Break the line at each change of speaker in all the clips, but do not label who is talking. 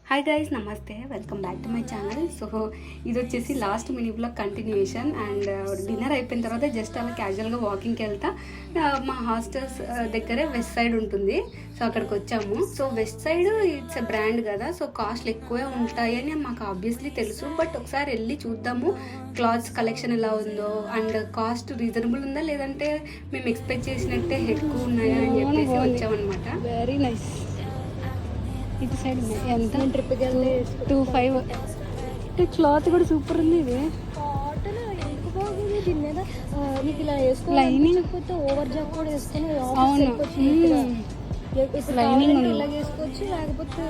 Hi guys, నమస్తే, welcome back to my channel. So ఇది వచ్చేసి last mini blog continuation. And dinner అయిపోయిన తర్వాత జస్ట్ అలా క్యాజువల్గా వాకింగ్కి వెళ్తా. మా హాస్టల్స్ దగ్గరే వెస్ట్ సైడ్ ఉంటుంది. సో అక్కడికి వచ్చాము. So west side it's a brand కదా, సో కాస్ట్లు ఎక్కువే ఉంటాయని మాకు ఆబ్వియస్లీ తెలుసు. బట్ ఒకసారి వెళ్ళి చూద్దాము క్లాత్స్ కలెక్షన్ ఎలా ఉందో, అండ్ కాస్ట్ రీజనబుల్ ఉందా లేదంటే మేము ఎక్స్పెక్ట్ చేసినట్టే ఎక్కువ ఉన్నాయా అని చెప్పేసి వచ్చామన్నమాట.
Very nice. ఇటు సైడ్ ఎంత ట్రిప్కి వెళ్ళి 25. క్లాత్ కూడా సూపర్ ఉంది. ఇది
కాటన్ ఎందుకు బాగుంది. దీని మీద నీకు ఇలా వేసుకోవాలి,
లైనింగ్
లేకపోతే ఓవర్ జాక్ కూడా వేసుకొని
అవును లైనింగ్
ఇలా వేసుకోవచ్చు, లేకపోతే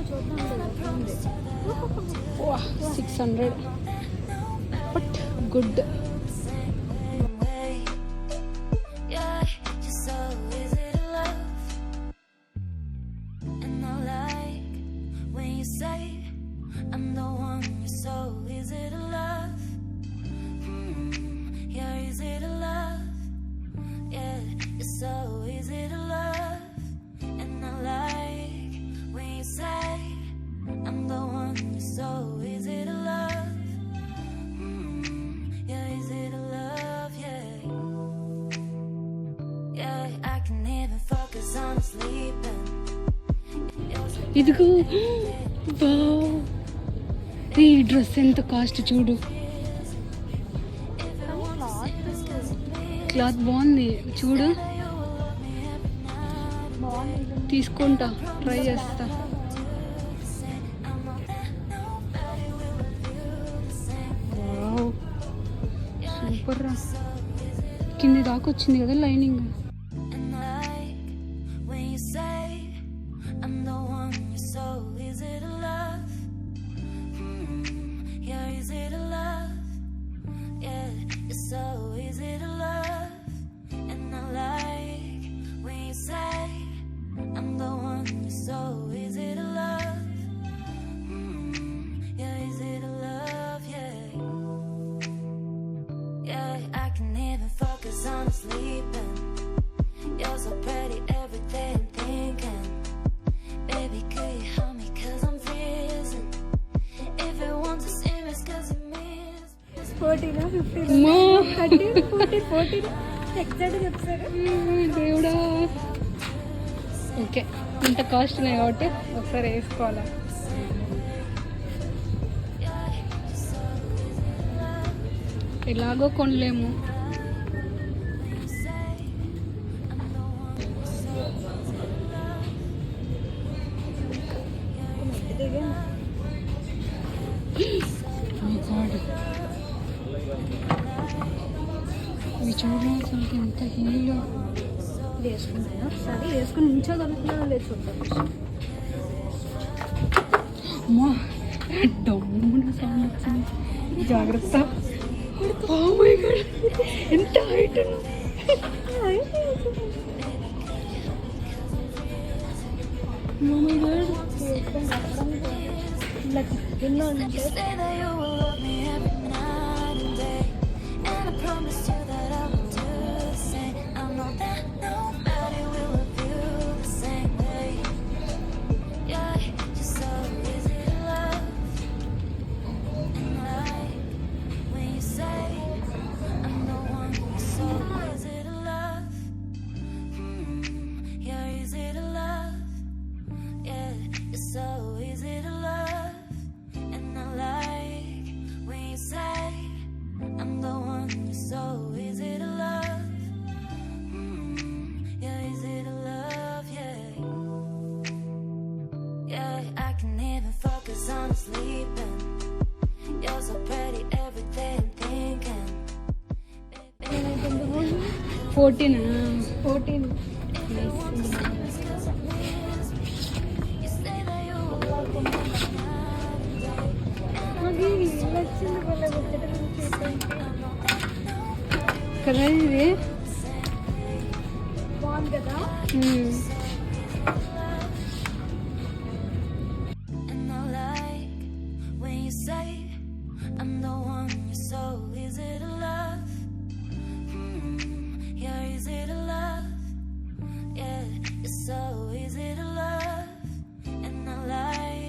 చూద్దాం
600 బట్ గుడ్. ఇదిగో ఈ డ్రెస్ ఎంత కాస్ట్ చూడు. క్లాత్ బాగుంది చూడు. తీసుకుంటా, ట్రై చేస్తా. సూపర్ రా. కింది దాకా వచ్చింది కదా లైనింగ్. దేవుడా. ఓకే, ఇంత కాస్ట్ ఉన్నాయి కాబట్టి ఒకసారి వేసుకోవాలా. ఎలాగో కొనలేము. ఇవి చూడండి అసలు ఎంత హీలో
వేసుకున్నాయా. సరే వేసుకుని ఉంచోగలుగుతున్నా లేదు చూద్దాం.
అమ్మా డమ్మున సౌండ్ వచ్చింది, జాగ్రత్త. Oh my God, ఎంత హైట్. Oh my God.
ఎన్నో అంటే
ఫోర్టీన్. కదా ఇది
బాగుంది కదా.
So easy to love, and I like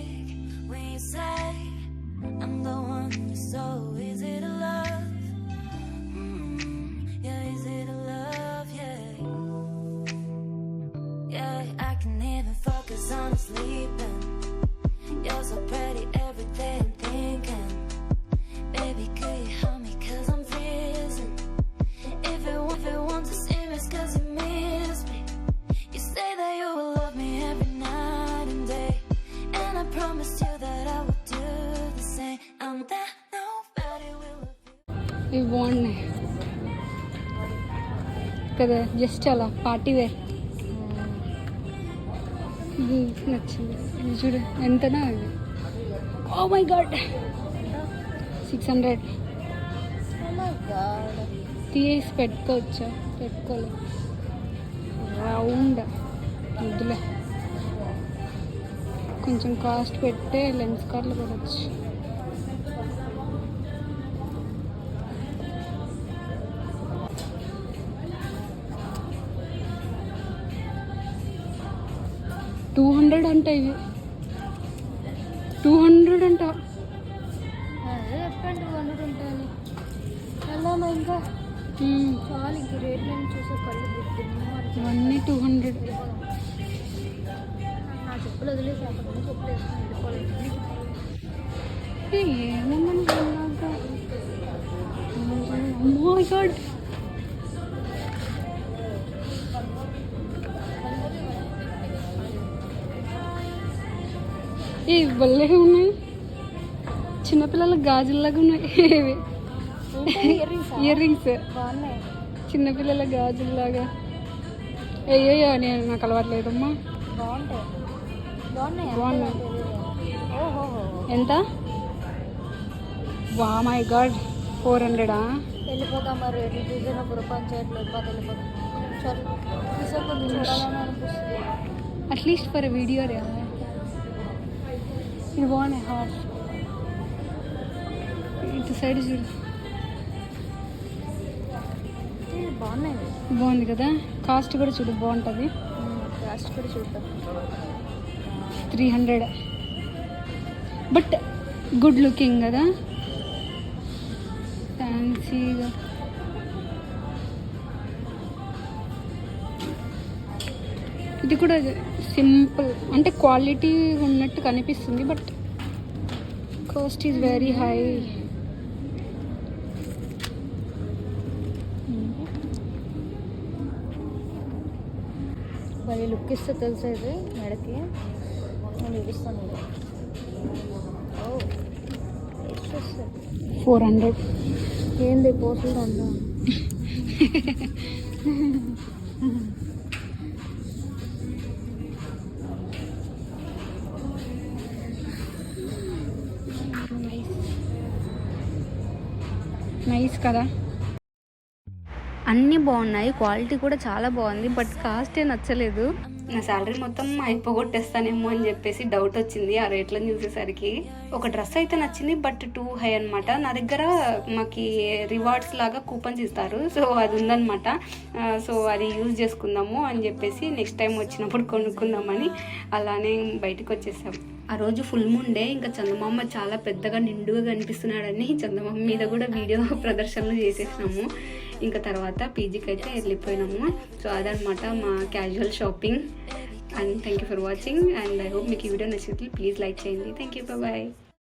ఇవి బాగున్నాయి కదా, జస్ట్ అలా పార్టీ వేర్. ఇది నచ్చింది. ఇది చూడు ఎంతనా ఇది. Oh my God 600. తీసి పెట్టుకోవచ్చా? పెట్టుకోలేదు. రౌండ్ వద్దులే, కొంచెం కాస్ట్ పెట్టే లెన్స్ కార్లు కొనవచ్చు. $200 అంట ఇవి. 200 అంట.
అదే చెప్పండి 200 ఉంటాయని. వెళ్ళామా ఇంకా? చాలు ఇంక రేట్ నేను చూసే కళ్ళు
ఇవన్నీ 200.
నా చెప్పులు వదిలేసి అక్కడ చెప్పులు వేసుకుని వెళ్ళిపోలేదు.
ఏమన్నా మై గాడ్, ఏ భలే ఉన్నాయి. చిన్నపిల్లల గాజుల్లాగా ఉన్నాయి ఇవి. ఇయర్ రింగ్స్
బాగున్నాయి.
చిన్నపిల్లల గాజుల్లాగా. అయ్యో నేను నాకు అలవాట్లేదమ్మా.
బాగుంటాయి. బాగున్నాయి.
బాగున్నాయి.
ఓహో
ఎంత? వా మై గాడ్ 400.
వెళ్ళిపోతాం మరి రేట్లు చూసినప్పుడు పంచాయతీలో వెళ్ళిపోతాం. సరే చూసే కొంచెం చూడాలని అనిపిస్తుంది.
అట్లీస్ట్ ఫర్ వీడియో రే. ఇది బాగున్నాయి. హార్స్ ఇటు సైడ్ చూడు,
బాగున్నాయి.
బాగుంది కదా. కాస్ట్ కూడా చూడు బాగుంటుంది.
కాస్ట్ కూడా చూద్దాం.
300 బట్ గుడ్ లుకింగ్ కదా, ఫ్యాన్సీగా. ఇది కూడా సింపుల్ అంటే క్వాలిటీ ఉన్నట్టు కనిపిస్తుంది, but cost is very high.
మరి లుక్ ఇస్తే తెలుసా ఇది మెడకి. నేను చూపిస్తాను.
400.
ఏంది పోసులు అందా?
నైస్ కదా.
అన్నీ బాగున్నాయి, క్వాలిటీ కూడా చాలా బాగుంది, బట్ కాస్టే నచ్చలేదు. నా శాలరీ మొత్తం అయిపోగొట్టేస్తానేమో అని చెప్పేసి డౌట్ వచ్చింది ఆ రేట్లను చూసేసరికి. ఒక డ్రెస్ అయితే నచ్చింది, బట్ టూ హై అనమాట. నా దగ్గర మాకు రివార్డ్స్ లాగా కూపన్స్ ఇస్తారు, సో అది ఉందన్నమాట. సో అది యూజ్ చేసుకుందాము అని చెప్పేసి నెక్స్ట్ టైం వచ్చినప్పుడు కొనుక్కుందామని అలానే బయటకు వచ్చేసాం. ఆ రోజు ఫుల్ మూన్ డే, ఇంకా చందమామ చాలా పెద్దగా నిండుగా కనిపిస్తున్నాడని చందమామ మీద కూడా వీడియో ప్రదర్శనలు చేసేసినాము. ఇంకా తర్వాత పీజీకి అయితే వెళ్ళిపోయినాము. సో అదనమాట మా casual shopping. And thank you for watching. And I hope మీకు ఈ వీడియో నచ్చితే ప్లీజ్ లైక్ చేయండి. Thank you, bye.